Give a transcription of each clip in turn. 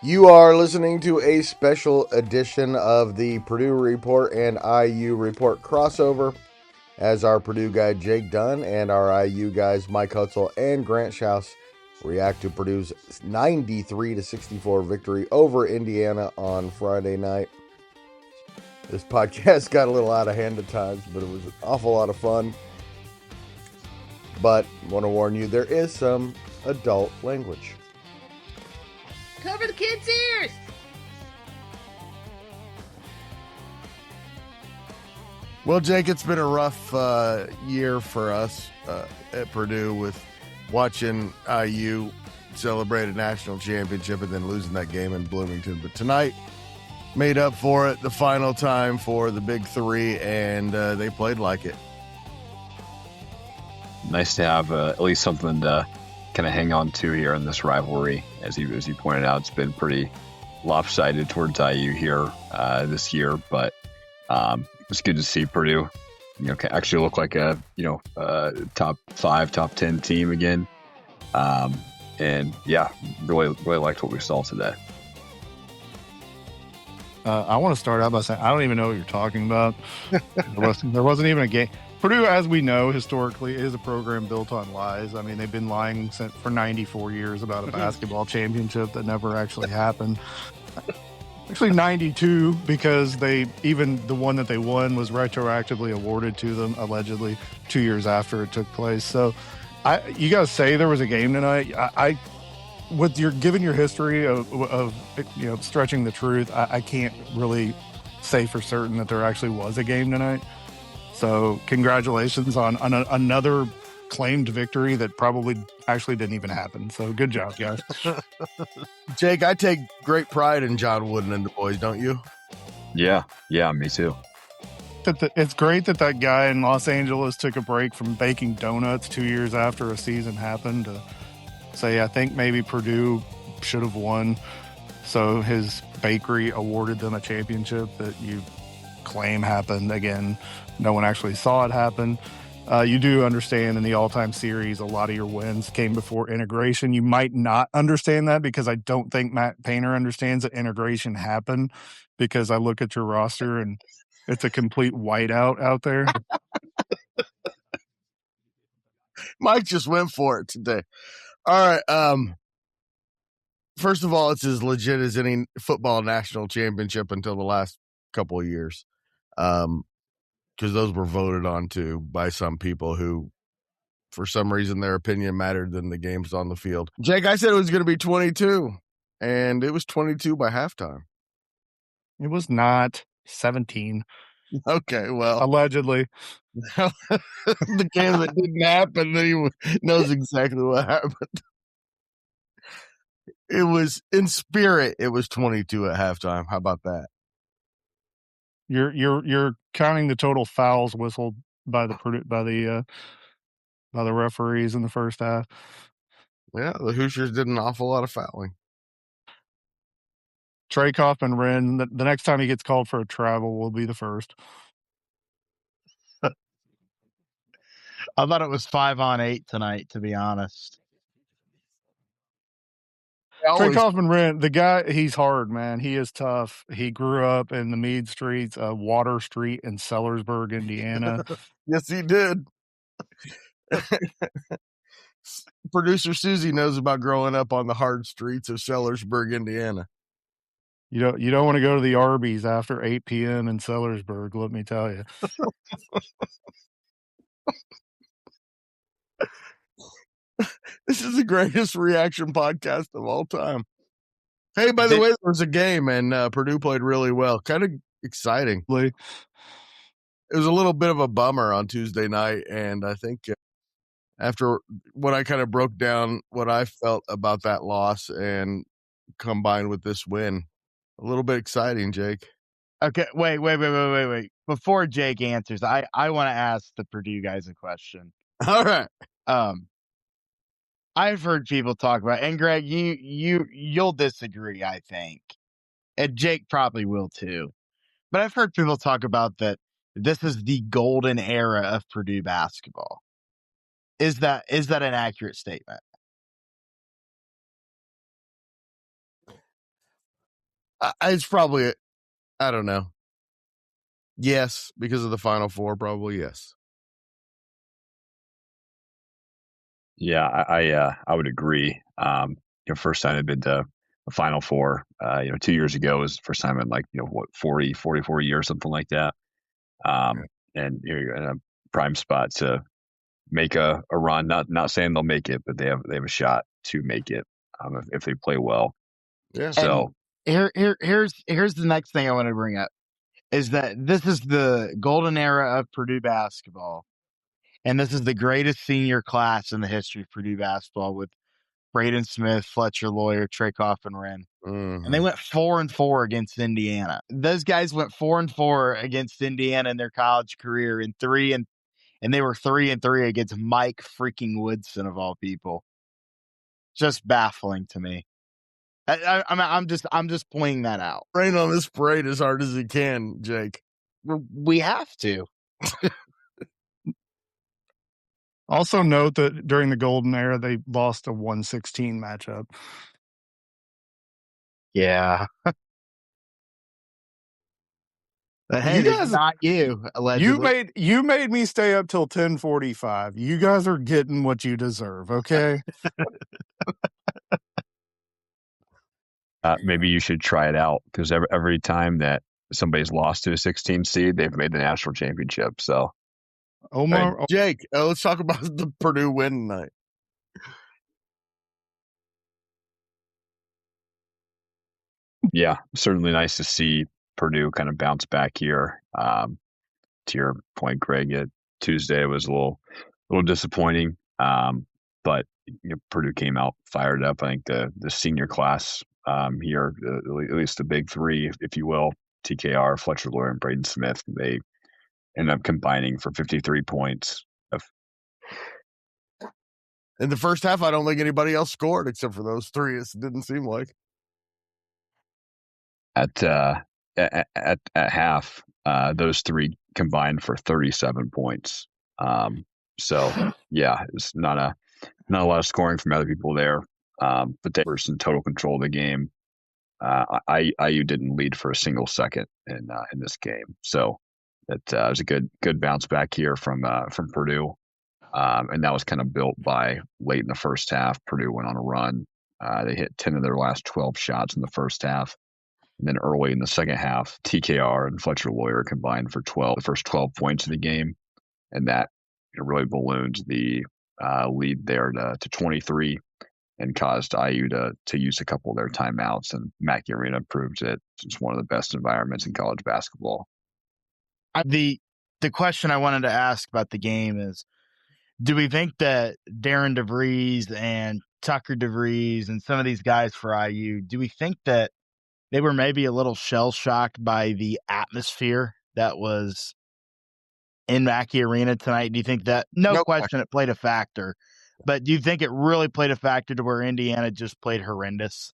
You are listening to a special edition of the Purdue Report and IU Report crossover as our Purdue guy Jake Dunn and our IU guys Mike Hutsell and Grant Shouse react to Purdue's 93-64 victory over Indiana on Friday night. This podcast got a little out of hand at times, but it was an awful lot of fun. But I want to warn you, there is some adult language. Cover the kids' ears! Well, Jake, it's been a rough year for us at Purdue with watching IU celebrate a national championship and then losing that game in Bloomington. But tonight made up for it the final time for the Big Three, and they played like it. Nice to have at least something to kind of hang on to here in this rivalry. As you pointed out, it's been pretty lopsided towards IU here this year, but it's good to see Purdue, actually look like a top 5, top 10 team again. And yeah, really liked what we saw today. I want to start out by saying I don't even know what you're talking about. There wasn't even a game. Purdue, as we know, historically is a program built on lies. I mean, they've been lying for 94 years about a basketball championship that never actually happened. Actually, 92, because the one that they won was retroactively awarded to them, allegedly, 2 years after it took place. So, you guys say there was a game tonight. Given your history of stretching the truth, I can't really say for certain that there actually was a game tonight. So congratulations on another claimed victory that probably actually didn't even happen. So good job, guys. Jake, I take great pride in John Wooden and the boys, don't you? Yeah, me too. It's great that guy in Los Angeles took a break from baking donuts 2 years after a season happened to say, I think maybe Purdue should have won. So his bakery awarded them a championship that you claim happened. Again, no one actually saw it happen. You do understand in the all-time series, a lot of your wins came before integration. You might not understand that because I don't think Matt Painter understands that integration happened, because I look at your roster and it's a complete whiteout out there. Mike just went for it today. All right. First of all, it's as legit as any football national championship until the last couple of years. Because those were voted on to by some people who, for some reason, their opinion mattered than the games on the field. Jake, I said it was going to be 22, and it was 22 by halftime. It was not 17. Okay, well. Allegedly. The game that didn't happen, then he knows exactly what happened. It was, in spirit, it was 22 at halftime. How about that? You're counting the total fouls whistled by the referees in the first half. Yeah, the Hoosiers did an awful lot of fouling. Trey Kaufman-Renn, the next time he gets called for a travel will be the first. I thought it was 5-on-8 tonight, to be honest. Trey Kaufman-Renn, the guy, he's hard, man. He is tough. He grew up in the Meade Streets, Water Street in Sellersburg, Indiana. Yes, he did. Producer Susie knows about growing up on the hard streets of Sellersburg, Indiana. You don't want to go to the Arby's after 8 p.m. in Sellersburg, let me tell you. This is the greatest reaction podcast of all time. Hey, by the way, there was a game, and Purdue played really well. Kind of exciting. It was a little bit of a bummer on Tuesday night, and I think after what I kind of broke down what I felt about that loss and combined with this win, a little bit exciting, Jake. Okay, wait. Before Jake answers, I want to ask the Purdue guys a question. All right. I've heard people talk about, and Greg, you'll disagree, I think, and Jake probably will too. But I've heard people talk about that this is the golden era of Purdue basketball. Is that an accurate statement? It's probably, I don't know. Yes, because of the Final Four, probably yes. Yeah, I would agree. First time I've been to the Final Four, 2 years ago was the first time in 44 years, something like that. And you're in a prime spot to make a run. Not saying they'll make it, but they have a shot to make it if they play well. Yeah. So here's the next thing I want to bring up is that this is the golden era of Purdue basketball, and this is the greatest senior class in the history of Purdue basketball with Braden Smith, Fletcher Lawyer, Trakoff, and Wren. And they went 4-4 against Indiana. Those guys went 4-4 against Indiana in their college career, and they were 3-3 against Mike freaking Woodson of all people. Just baffling to me. I'm just pointing that out. Rain on this parade as hard as he can, Jake. We have to. Also note that during the golden era, they lost a 116 matchup. Yeah. But hey, You guys- not you. Allegedly. You made me stay up till 10:45. You guys are getting what you deserve, okay? maybe you should try it out, because every time that somebody's lost to a 16 seed, they've made the national championship. So, Omar, Jake, let's talk about the Purdue win tonight. Yeah, certainly nice to see Purdue kind of bounce back here. To your point, Greg, Tuesday was a little disappointing, but Purdue came out fired up. I think the senior class here, at least the big three, if you will, TKR, Fletcher Lawyer, and Braden Smith, they ended up combining for 53 points. In the first half, I don't think anybody else scored except for those three. It didn't seem like. At half, those three combined for 37 points. So yeah, it's not a lot of scoring from other people there. But they were in total control of the game. IU didn't lead for a single second in this game, so it was a good bounce back here from Purdue, and that was kind of built by late in the first half. Purdue went on a run. They hit 10 of their last 12 shots in the first half. And then early in the second half, TKR and Fletcher Lawyer combined for the first 12 points of the game. And that really ballooned the lead there to 23 and caused IU to use a couple of their timeouts. And Mackey Arena proved it. It's one of the best environments in college basketball. The question I wanted to ask about the game is, do we think that Darren DeVries and Tucker DeVries and some of these guys for IU, do we think that they were maybe a little shell-shocked by the atmosphere that was in Mackey Arena tonight? Do you think that, no question it played a factor, but do you think it really played a factor to where Indiana just played horrendous?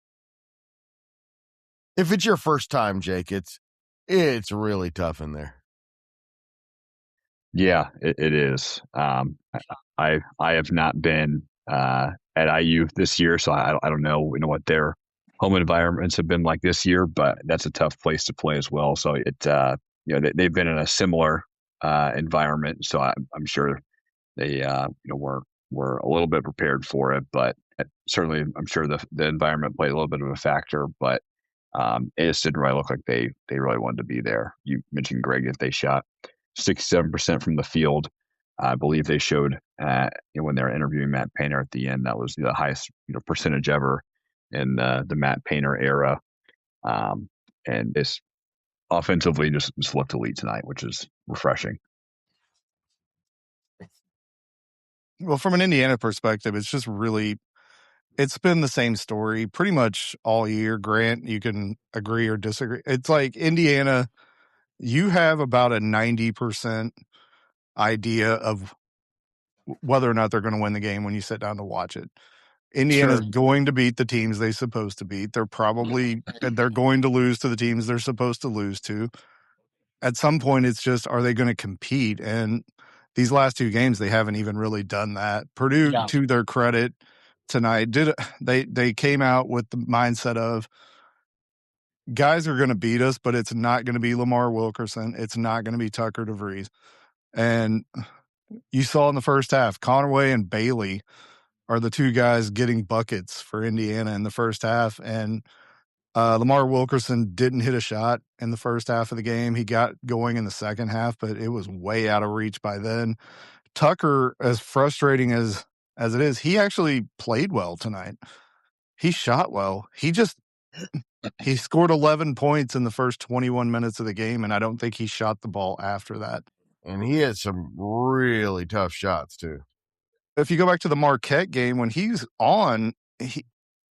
If it's your first time, Jake, it's really tough in there. Yeah, it is. I have not been at IU this year, so I don't know what their home environments have been like this year, but that's a tough place to play as well. So they've been in a similar environment, so I'm sure they were a little bit prepared for it, but certainly I'm sure the environment played a little bit of a factor, but it just didn't really look like they really wanted to be there. You mentioned, Greg, that they shot 67% from the field. I believe they showed when they were interviewing Matt Painter at the end, that was the highest percentage ever in the Matt Painter era. And this offensively just looked elite tonight, which is refreshing. Well, from an Indiana perspective, it's just really, it's been the same story pretty much all year. Grant, you can agree or disagree. It's like Indiana, you have about a 90% idea of whether or not they're going to win the game when you sit down to watch it. Indiana's going to beat the teams they're supposed to beat. They're going to lose to the teams they're supposed to lose to. At some point, it's just, are they going to compete? And these last two games, they haven't even really done that. Purdue, to their credit, tonight they came out with the mindset of, guys are going to beat us, but it's not going to be Lamar Wilkerson. It's not going to be Tucker DeVries. And you saw in the first half, Conaway and Bailey are the two guys getting buckets for Indiana in the first half. And Lamar Wilkerson didn't hit a shot in the first half of the game. He got going in the second half, but it was way out of reach by then. Tucker, as frustrating as it is, he actually played well tonight. He shot well. He scored 11 points in the first 21 minutes of the game, and I don't think he shot the ball after that. And he had some really tough shots too. If you go back to the Marquette game, when he's on,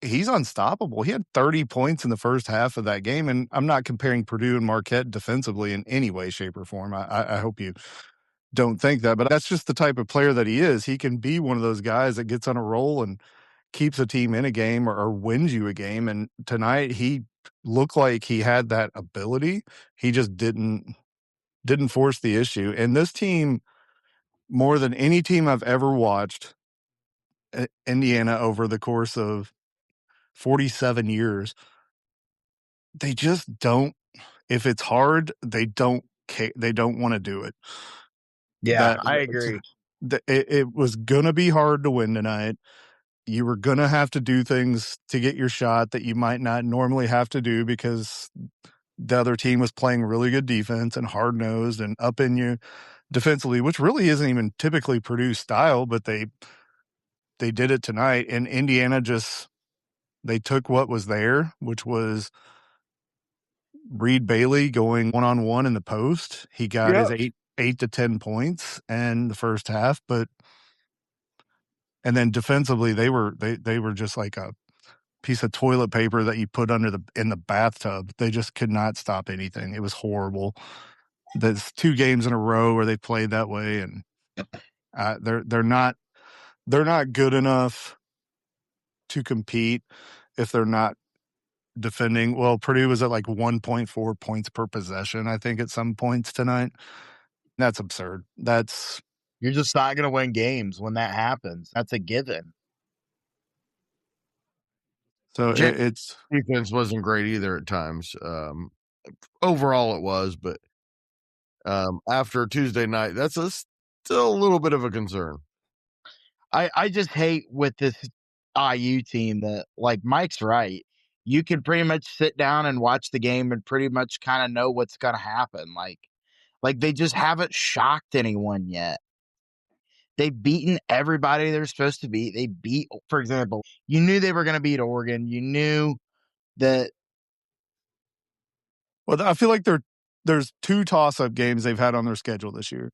he's unstoppable. He had 30 points in the first half of that game, and I'm not comparing Purdue and Marquette defensively in any way, shape, or form. I hope you don't think that, but that's just the type of player that he is. He can be one of those guys that gets on a roll and keeps a team in a game or wins you a game. And tonight he looked like he had that ability. He just didn't force the issue. And this team, more than any team I've ever watched, Indiana over the course of 47 years, they just don't. If it's hard, they don't want to do it. Yeah, I agree. It was gonna be hard to win tonight. You were gonna have to do things to get your shot that you might not normally have to do because the other team was playing really good defense and hard nosed and up in you defensively, which really isn't even typically Purdue style, but they did it tonight. And Indiana they took what was there, which was Reed Bailey going one-on-one in the post. He got his 8 to 10 points in the first half, and then defensively they were just like a piece of toilet paper that you put in the bathtub. They just could not stop anything. It was horrible. There's 2 games in a row where they played that way, and they're not good enough to compete if they're not defending. Well, Purdue was at like 1.4 points per possession, I think, at some points tonight. That's absurd. You're just not going to win games when that happens. That's a given. So it's defense wasn't great either at times. Overall, it was, but after Tuesday night, that's still a little bit of a concern. I just hate with this IU team that, like, Mike's right. You can pretty much sit down and watch the game and pretty much kind of know what's going to happen. Like they just haven't shocked anyone yet. They've beaten everybody they're supposed to beat. They beat, for example, you knew they were going to beat Oregon. You knew that. Well, I feel like there's 2 toss-up games they've had on their schedule this year.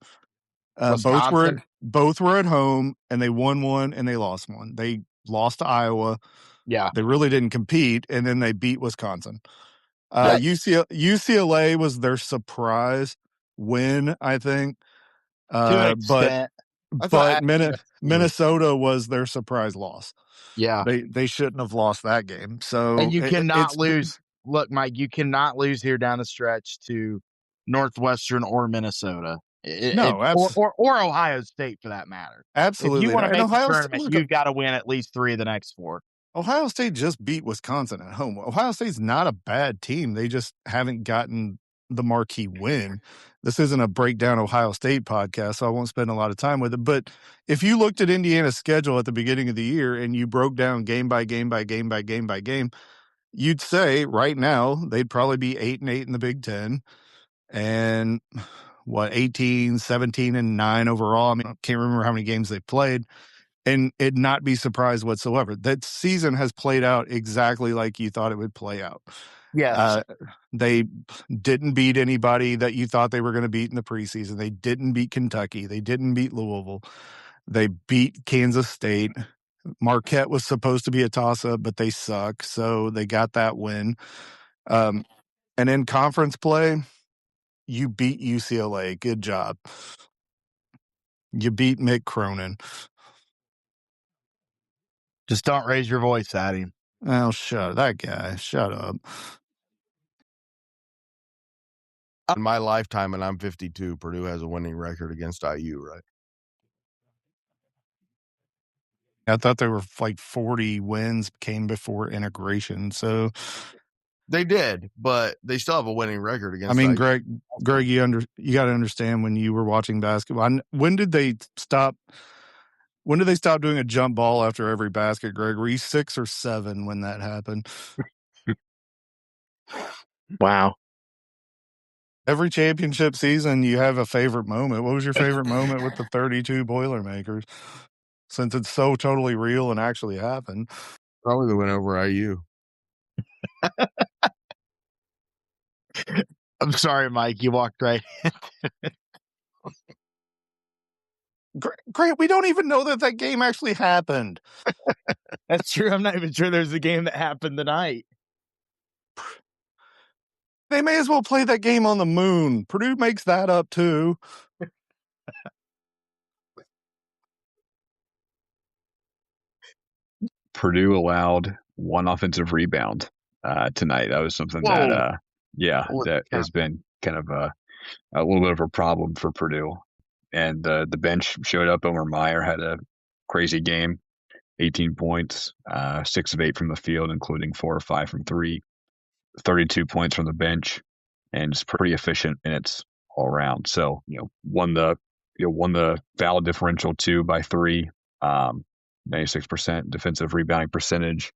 Both were at home, and they won one and they lost one. They lost to Iowa. Yeah, they really didn't compete, and then they beat Wisconsin. UCLA was their surprise win, I think. To an extent. But Minnesota was their surprise loss. Yeah, they shouldn't have lost that game. So and you cannot lose. Look, Mike, you cannot lose here down the stretch to Northwestern or Minnesota. Or Ohio State, for that matter. Absolutely. If you want to make the tournament, you've got to win at least 3 of the next 4. Ohio State just beat Wisconsin at home. Ohio State's not a bad team. They just haven't gotten the marquee win. This isn't a breakdown Ohio State podcast, so I won't spend a lot of time with it. But if you looked at Indiana's schedule at the beginning of the year and you broke down game by game by game by game by game, you'd say right now they'd probably be 8-8 in the Big Ten and 18, 17, and 9 overall. I mean, I can't remember how many games they played. And it not be surprised whatsoever. That season has played out exactly like you thought it would play out. Yes. They didn't beat anybody that you thought they were going to beat in the preseason. They didn't beat Kentucky. They didn't beat Louisville. They beat Kansas State. Marquette was supposed to be a toss-up, but they suck, so they got that win. And in conference play, you beat UCLA. Good job. You beat Mick Cronin. Just don't raise your voice at him. Oh, that guy. Shut up. In my lifetime, and I'm 52, Purdue has a winning record against IU, right? I thought there were like 40 wins came before integration. So They did, but they still have a winning record against. I mean, IU. Greg, you got to understand when you were watching basketball. When did they stop? When did they stop doing a jump ball after every basket, Greg? Were you 6 or 7 when that happened? Wow. Every championship season, you have a favorite moment. What was your favorite moment with the 32 Boilermakers? Since it's so totally real and actually happened. Probably the win over IU. I'm sorry, Mike. You walked right. Grant, we don't even know that game actually happened. That's true. I'm not even sure there's a game that happened tonight. They may as well play that game on the moon. Purdue makes that up too. Purdue allowed 1 offensive rebound tonight. That was something that has been kind of a little bit of a problem for Purdue. And the bench showed up. Omer Meyer had a crazy game, 18 points, 6 of 8 from the field, including 4 or 5 from 3, 32 points from the bench, and it's pretty efficient minutes all around. So won the foul differential 2 by 3, 96% defensive rebounding percentage,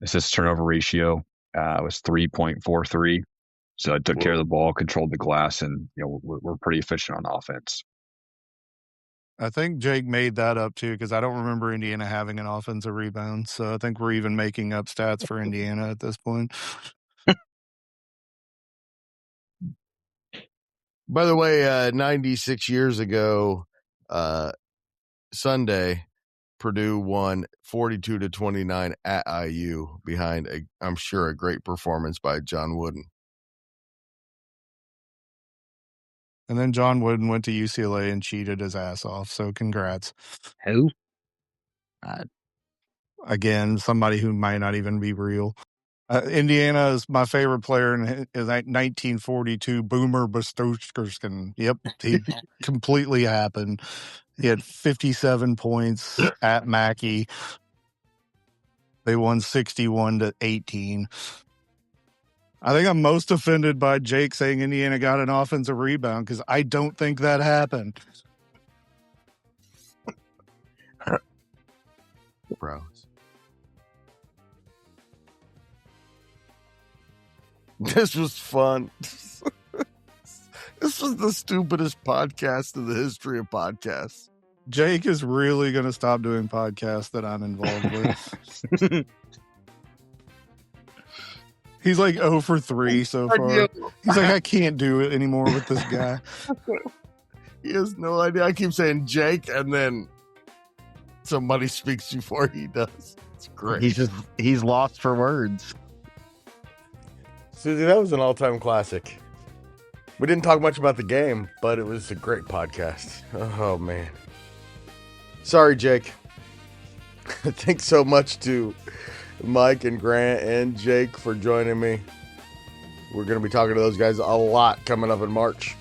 assist turnover ratio was 3.43. So I took care of the ball, controlled the glass, and we're pretty efficient on offense. I think Jake made that up too, because I don't remember Indiana having an offensive rebound. So I think we're even making up stats for Indiana at this point. By the way, 96 years ago, Sunday, Purdue won 42-29 at IU behind, I'm sure, a great performance by John Wooden. And then John Wooden went to UCLA and cheated his ass off. So congrats. Who? Again, somebody who might not even be real. Indiana is my favorite player in 1942, Boomer Bostoskerskin. Yep, he completely happened. He had 57 points at Mackey. They won 61-18. I think I'm most offended by Jake saying Indiana got an offensive rebound because I don't think that happened. Bro. This was fun. This was the stupidest podcast in the history of podcasts. Jake is really going to stop doing podcasts that I'm involved with. He's like 0 for 3 so far. He's like, I can't do it anymore with this guy. He has no idea. I keep saying Jake, and then somebody speaks before he does. It's great. He's lost for words. Susie, that was an all-time classic. We didn't talk much about the game, but it was a great podcast. Oh, man. Sorry, Jake. Thanks so much to Mike and Grant and Jake for joining me. We're going to be talking to those guys a lot coming up in March.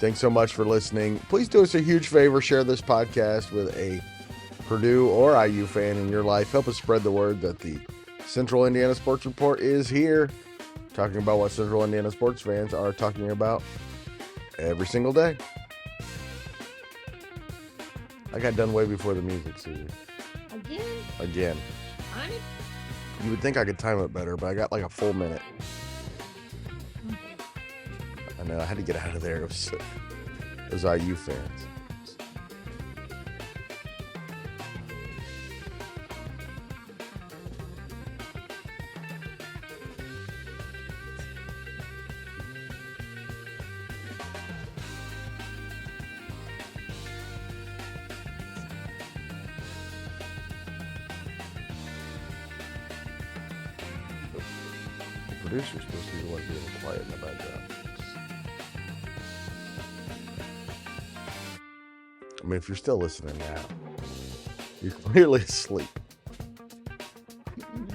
Thanks so much for listening. Please do us a huge favor. Share this podcast with a Purdue or IU fan in your life. Help us spread the word that the Central Indiana Sports Report is here, talking about what Central Indiana sports fans are talking about every single day. I got done way before the music, Susie. Again. You would think I could time it better, but I got like a full minute. I know, I had to get out of there. It was IU fans. Producer's supposed to be the one being quiet in the background. I mean, if you're still listening now, you're clearly asleep.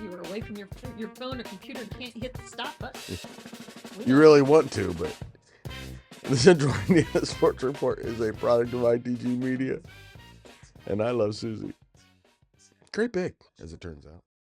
You were away from your phone or computer and can't hit the stop button. You really want to, but the Central Indiana Sports Report is a product of ITG Media, and I love Susie. Great big, as it turns out.